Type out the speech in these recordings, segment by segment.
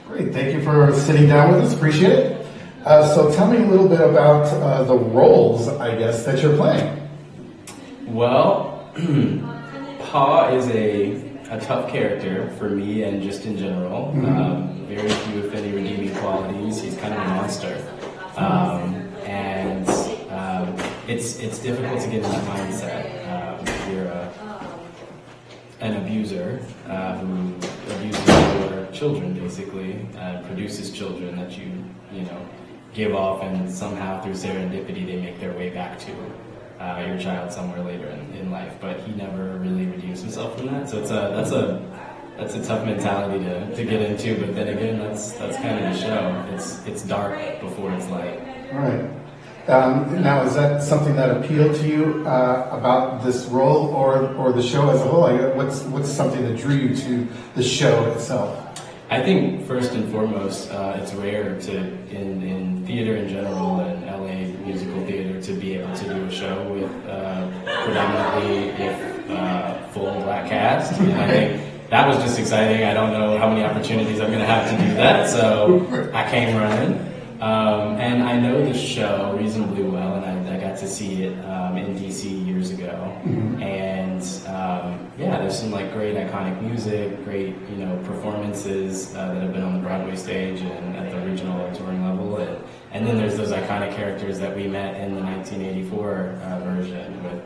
Great, thank you for sitting down with us, appreciate it. So tell me a little bit about the roles, I guess, that you're playing. Well, Pa is a tough character for me and just in general. Very few, if any, redeeming qualities. He's kind of a monster. And it's difficult to get in that mindset. You're an abuser who abuses your children, basically, produces children that you give off, and somehow through serendipity they make their way back to your child somewhere later in life. But he never really redeems himself from that. So that's a tough mentality to get into. But then again, that's kind of the show. It's dark before it's light. Right. Now, is that something that appealed to you about this role, or the show as a whole? What's something that drew you to the show itself? I think first and foremost, it's rare in theater in general and LA musical theater to be able to do a show with predominantly full black cast. And I think that was just exciting. I don't know how many opportunities I'm going to have to do that, so I came running. And I know the show reasonably well, and I got to see it in DC years ago. And there's some great iconic music, great performances that have been on the Broadway stage and at the regional and touring level, and then there's those iconic characters that we met in the 1984 version with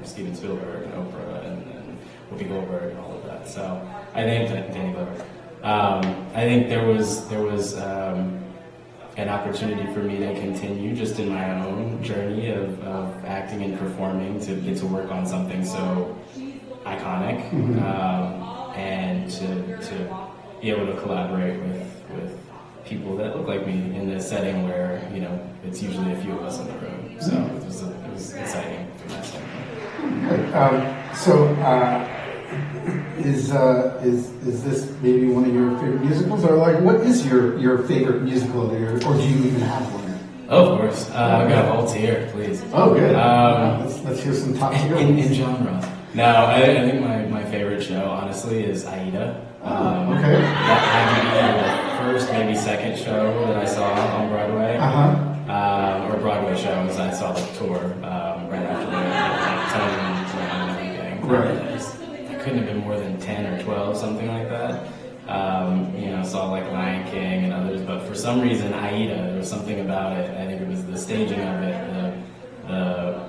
Steven Spielberg and Oprah and Whoopi Goldberg and all of that. So I think that Danny Glover. I think there was an opportunity for me to continue just in my own journey of acting and performing, to get to work on something so iconic, and to be able to collaborate with people that look like me in a setting where it's usually a few of us in the room. So it was exciting from that standpoint. Is this maybe one of your favorite musicals, or what is your favorite musical, or do you even have one? Oh, of course. I've got a whole tier, please. Oh, good. Let's hear some top tier. In genre. No, I think my favorite show, honestly, is Aida. Okay. That had to be the first, maybe second show that I saw on Broadway. Or Broadway shows. I saw the tour right after the Tony and everything. Right. Couldn't have been more than 10 or 12, something like that. Saw Lion King and others, but for some reason Aida, there was something about it. I think it was the staging of it, the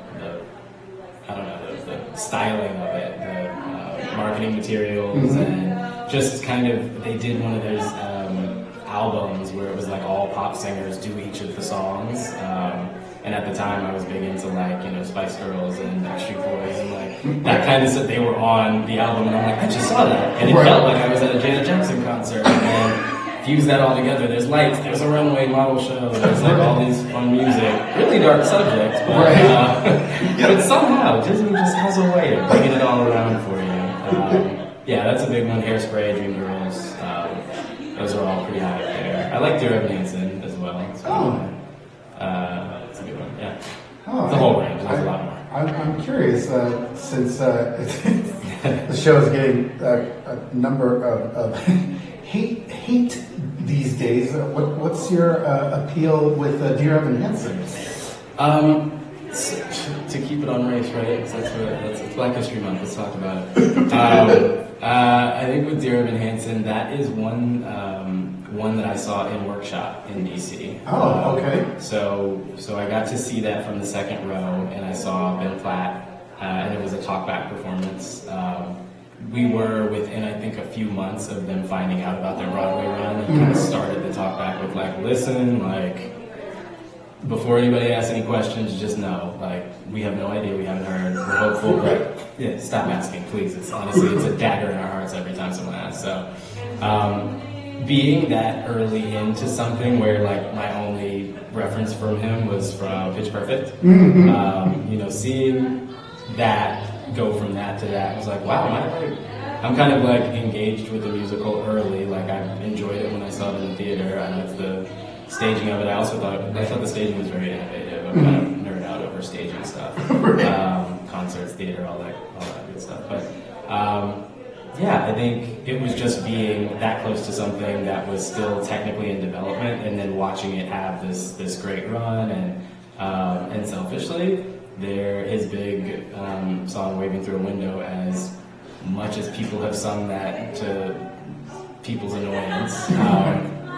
styling of it, the marketing materials, and just kind of, they did one of those albums where it was all pop singers do each of the songs. And at the time, I was big into Spice Girls and Backstreet Boys and that kind of stuff. They were on the album, and I'm I just saw that, and it felt like I was at a Janet Jackson concert. And fuse that all together. There's lights, there's a runway model show, there's all these fun music, really dark subjects, but somehow Disney just has a way of bringing it all around for you. That's a big one. Hairspray, Dreamgirls, those are all pretty high up there. I like Dear Evan Hansen as well. It's a good one, yeah. It's a whole range, there's a lot more. I'm curious, since the show is getting a number of hate these days, what's your appeal with Dear Evan Hansen? To keep it on race, right? That's Black History Month, let's talk about it. I think with Dear Evan Hansen, that is one that I saw in workshop in DC. Oh, okay. So I got to see that from the second row, and I saw Ben Platt, and it was a talkback performance. We were within, I think, a few months of them finding out about their Broadway run, and kind of started the talkback with listen, before anybody asks any questions, just know, we have no idea, we haven't heard, we're hopeful, but stop asking, please. It's a dagger in our hearts every time someone asks. So, being that early into something where my only reference from him was from Pitch Perfect, seeing that go from that to that was wow, I'm kind of engaged with the musical early. I enjoyed it when I saw it in the theater. I loved the staging of it. I thought the staging was very innovative. I'm kind of nerd out over staging stuff, concerts, theater, all that good stuff. But yeah, I think it was just being that close to something that was still technically in development, and then watching it have this great run, and selfishly, his big song "Waving Through a Window," as much as people have sung that to people's annoyance,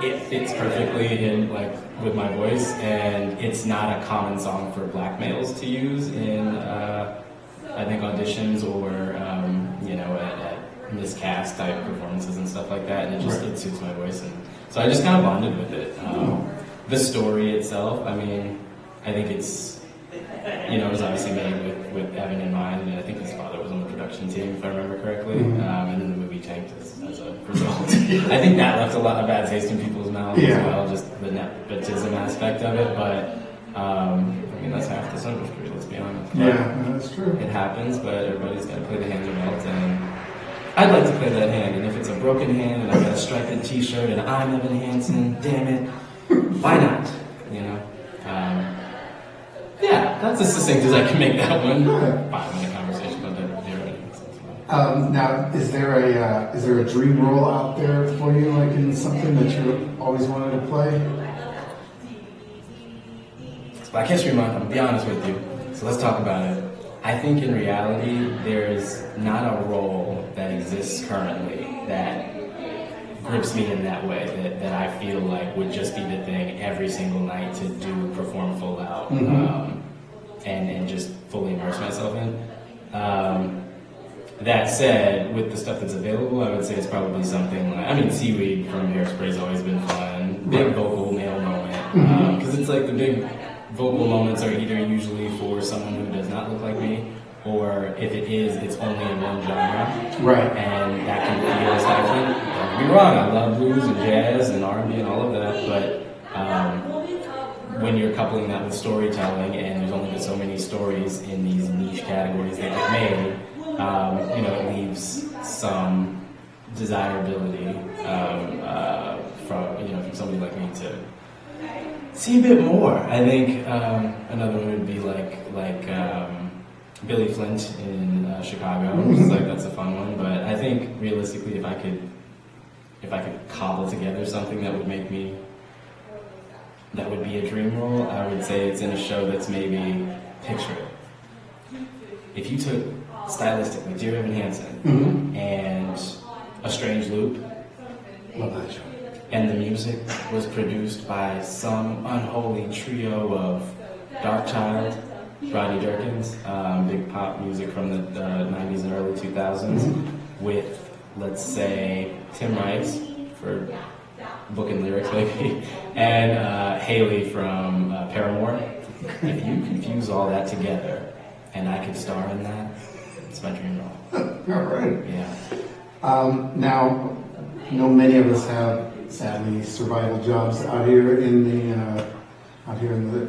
it fits perfectly in with my voice, and it's not a common song for black males to use in I think auditions or at miscast type performances and stuff like that, and it suits my voice, and so I just kind of bonded with it. The story itself, I mean, I think it's it was obviously made with Evan in mind, and I think his father was on the production team, if I remember correctly, and then the movie tanked as a result. I think that left a lot of bad taste in people's mouths as well, just the nepotism aspect of it, but I mean, that's half this industry, let's be honest. Yeah, that's true. It happens, but everybody's got to play the hand they're dealt, and I'd like to play that hand, and if it's a broken hand and I've got a striped t-shirt and I'm Evan Hansen, damn it, why not? Yeah, that's as succinct as I can make that one. 5-minute conversation about that. Now, is there a dream role out there for you, like in something that you always wanted to play? Black History Month, I'm going to be honest with you, so let's talk about it. I think in reality, there's not a role that exists currently that grips me in that way, that I feel like would just be the thing every single night to perform full out, and just fully immerse myself in. That said, with the stuff that's available, I would say it's probably something like, Seaweed from Hairspray's always been fun, big vocal male moment, because it's like the big vocal moments are either usually for someone who does not look like me, or if it is, it's only in one genre. Right. And that can feel stifling. Don't get me wrong, I love blues and jazz and R&B and all of that, but when you're coupling that with storytelling, and there's only been so many stories in these niche categories that get made, it leaves some desirability from somebody like me to see a bit more. I think another one would be like Billy Flint in Chicago. That's a fun one. But I think realistically, if I could cobble together something that would be a dream role, I would say it's in a show that's maybe, picture it. If you took stylistically Dear Evan Hansen and A Strange Loop, Love that show. and the music was produced by some unholy trio of Darkchild, Rodney Jerkins, big pop music from the 90s and early 2000s, with, let's say, Tim Rice for book and lyrics maybe, and Haley from Paramore. If you confuse all that together and I could star in that, it's my dream role. All right. Yeah. Now, many of us have, sadly, survival jobs out here in the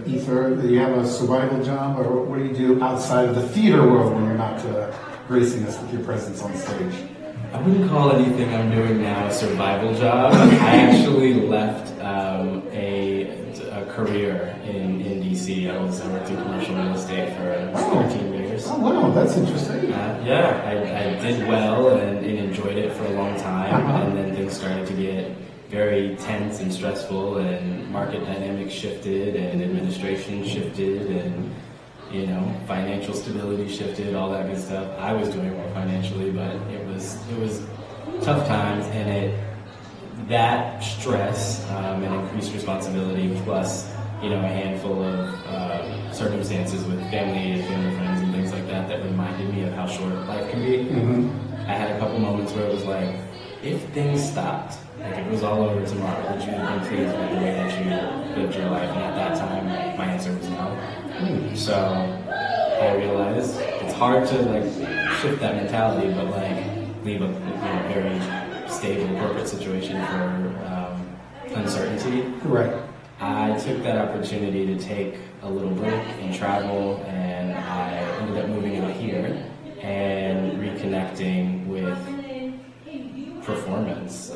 ether. Do you have a survival job, or what do you do outside of the theater world when you're not gracing us with your presence on stage? I wouldn't call anything I'm doing now a survival job. I actually left a career in DC. I worked in commercial real estate for 13 years. Oh wow, that's interesting. I did well and enjoyed it for a long time, and then things started to get very tense and stressful, and market dynamics shifted, and administration shifted, and financial stability shifted, all that good stuff. I was doing well financially, but it was tough times, and that stress and increased responsibility, plus a handful of circumstances with family and family friends and things like that reminded me of how short life can be. I had a couple moments where it was like, if things stopped, like if it was all over tomorrow, would you have been pleased with the way that you lived your life? And at that time, my answer was no. So I realized it's hard to shift that mentality, but leave a very stable corporate situation for uncertainty. Right. I took that opportunity to take a little break and travel, and I ended up moving out here and reconnecting with performance,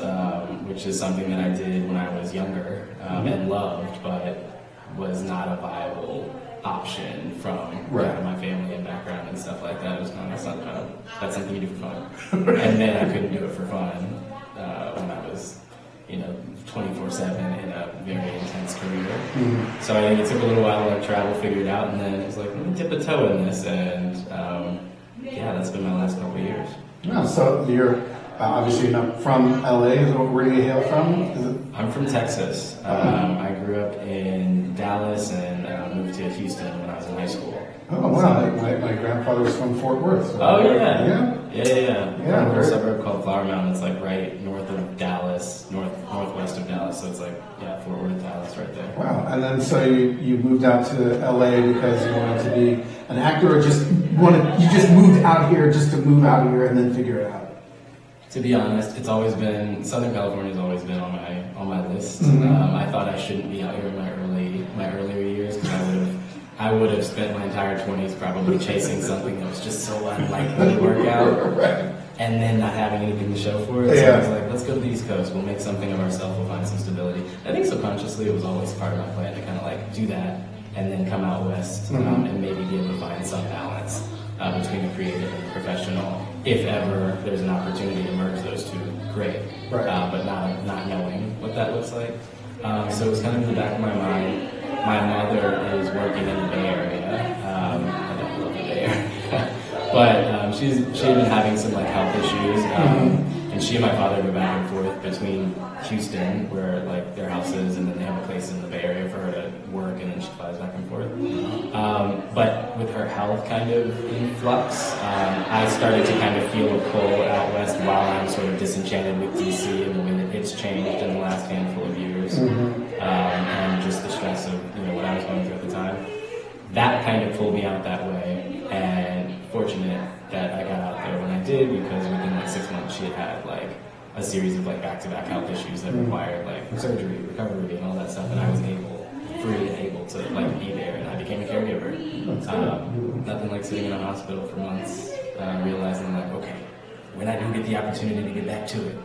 which is something that I did when I was younger and loved, but was not a viable option from my family and background and stuff like that. It was kind of that's something you do for fun. And then I couldn't do it for fun when I was, 24/7 in a very intense career. So I think it took a little while to like travel, figure it out, and then it was like, let me dip a toe in this, and that's been my last couple of years. Yeah, so you're obviously not from LA. Where do you hail from? I'm from Texas. I grew up in Dallas and moved to Houston when I was in high school. Oh wow! My grandfather was from Fort Worth. So Yeah. From a very... suburb called Flower Mound. It's like right north of Dallas, northwest of Dallas. So it's like Fort Worth, Dallas, right there. Wow! And then so you moved out to LA because you wanted to be an actor, or you just moved out here just to move out here and then figure it out? To be honest, it's always been Southern California has always been on my list. I thought I shouldn't be out here in my earlier years because I would have spent my entire 20s probably chasing something that was just so unlikely to work out, and then not having anything to show for it. So I was like, let's go to the East Coast. We'll make something of ourselves. We'll find some stability. I think subconsciously it was always part of my plan to kind of like do that and then come out west and maybe be able to find some balance between the creative and the professional. If ever there's an opportunity to merge those two, great. But not knowing what that looks like. So it was kind of in the back of my mind. My mother is working in the Bay Area. I don't love the Bay Area, but she had been having some like health issues, and she and my father go back and forth between Houston, where like their house is, and then they have a place in the Bay Area for her to work, and then she flies back and forth. But with her health kind of in flux, I started to kind of feel a pull out west while I'm sort of disenchanted with DC and the way that it's changed in the last handful of years, and just the stress of what I was going through at the time. That kind of pulled me out that way, and fortunate that I got out there when I did, because within like 6 months she had like a series of like back-to-back health issues that required like surgery, recovery, and all that stuff, and I was free and able to like be there, and I became a caregiver. Nothing like sitting in a hospital for months, realizing like, okay, when I do get the opportunity to get back to it,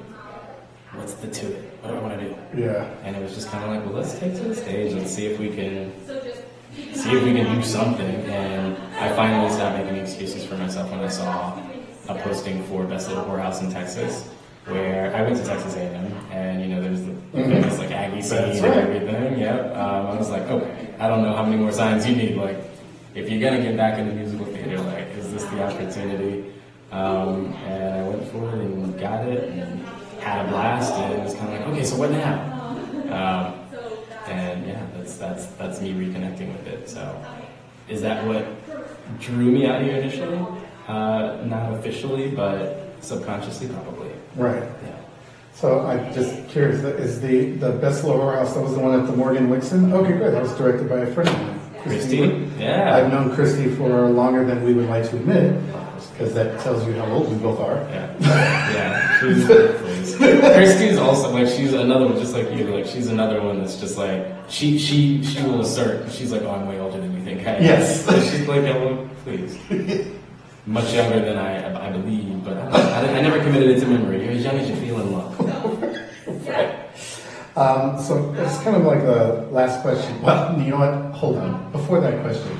what's the to it? What do I want to do? Yeah. And it was just kind of like, well, let's take to the stage and see if we can do something. And I finally stopped making excuses for myself when I saw a posting for Best Little Whorehouse in Texas, where I went to Texas A&M, and there's the famous like Aggie scene and everything. I was like, okay, I don't know how many more signs you need. Like, if you're gonna get back into musical theater, like, is this the opportunity? And I went for it and got it and had a blast, and it was kind of like, okay, so what now? And that's me reconnecting with it. So, is that what drew me out here initially? Not officially, but subconsciously, probably. Right. Yeah. So I'm just curious, is the Best Little Whorehouse, that was the one at the Morgan Wixon? Okay, good. That was directed by a friend of mine. Christy? Yeah. I've known Christy for longer than we would like to admit, because that tells you how old we both are. Yeah. Christy's also, like, she's another one, just like you, like, she's another one that's just like, she will assert, she's like, oh, I'm way older than you think I am. Yes. She's like, yeah, well, please. Much younger than I believe, but I never committed it to memory. You're as young as you feel in love. So it's kind of like the last question. Well, you know what? Hold on. Before that question,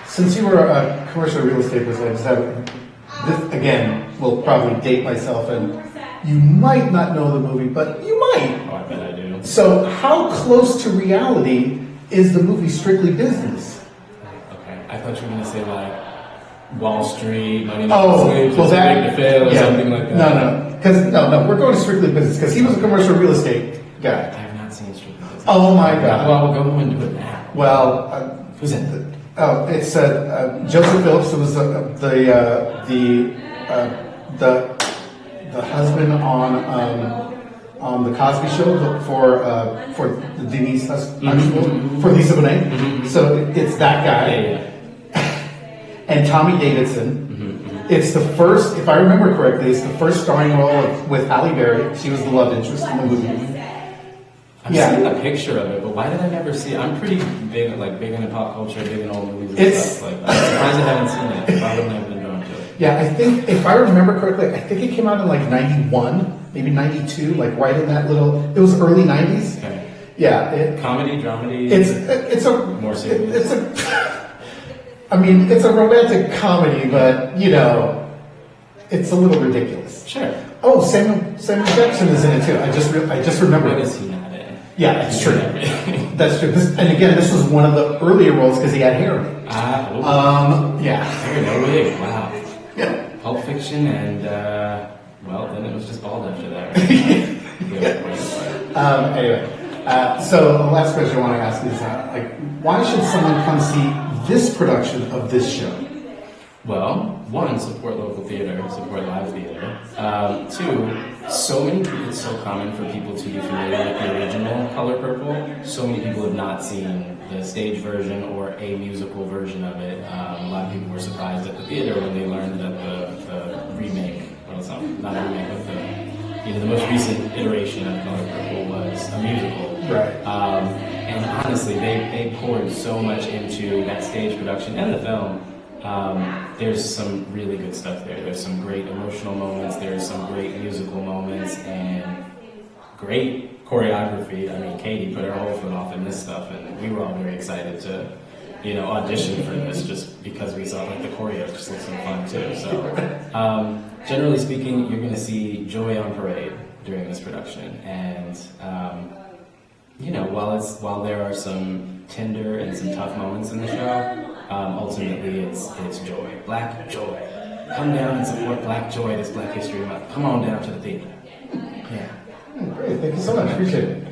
since you were a commercial real estate person, I just have this again. Will probably date myself, and you might not know the movie, but you might. Oh, I bet I do. So, how close to reality is the movie Strictly Business? Okay, I thought you were going to say like Wall Street, Money Slaves, well, that, to fail, or something like that. No, we're going to Strictly Business because he was a commercial real estate guy. I have not seen Strictly Business. Oh my God! Well, we'll go home and do it now. Well, who's in it? Oh, it's Joseph Phillips. It was the husband on the Cosby Show for Denise Huxtable, for Lisa Bonet. So it's that guy. Yeah. And Tommy Davidson. It's the first, if I remember correctly, it's the first starring role with Halle Berry. She was the love interest in the movie. I've seen a picture of it, but why did I never see it? I'm pretty big into pop culture, big in old movies and stuff. Like, I'm surprised I haven't seen it. I wouldn't have been drawn to it. Yeah, I think, if I remember correctly, I think it came out in like 91, maybe 92, like right in that little, it was early 90s. Okay. Comedy, dramedy. It's a more serious. I mean, it's a romantic comedy, but you know, it's a little ridiculous. Sure. Oh, Samuel Jackson is in it too. I just remembered. What is he not in? Yeah, that's true. That's true. And again, this was one of the earlier roles because he had hair. Yeah. Hair, no wig. Wow. Yeah. Pulp Fiction, and well, then it was just bald after that. Right? Anyway, so the last question I want to ask is, why should someone come see this production of this show? Well, one, support local theater, support live theater. Two, it's so common for people to be familiar with the original Color Purple. So many people have not seen the stage version or a musical version of it. A lot of people were surprised at the theater when they learned that the remake, well, it's not a remake, but the most recent iteration of Color Purple was a musical. Right. And honestly, they poured so much into that stage production and the film. There's some really good stuff there. There's some great emotional moments. There's some great musical moments and great choreography. I mean, Katie put her whole foot off in this stuff, and we were all very excited to, audition for this just because we saw the choreo just looks so fun too. So, generally speaking, you're going to see joy on parade during this production, and while there are some tender and some tough moments in the show. Ultimately, it's joy, Black joy. Come down and support Black joy this Black History Month. Come on down to the theater. Yeah. Great, thank you so much. Appreciate it.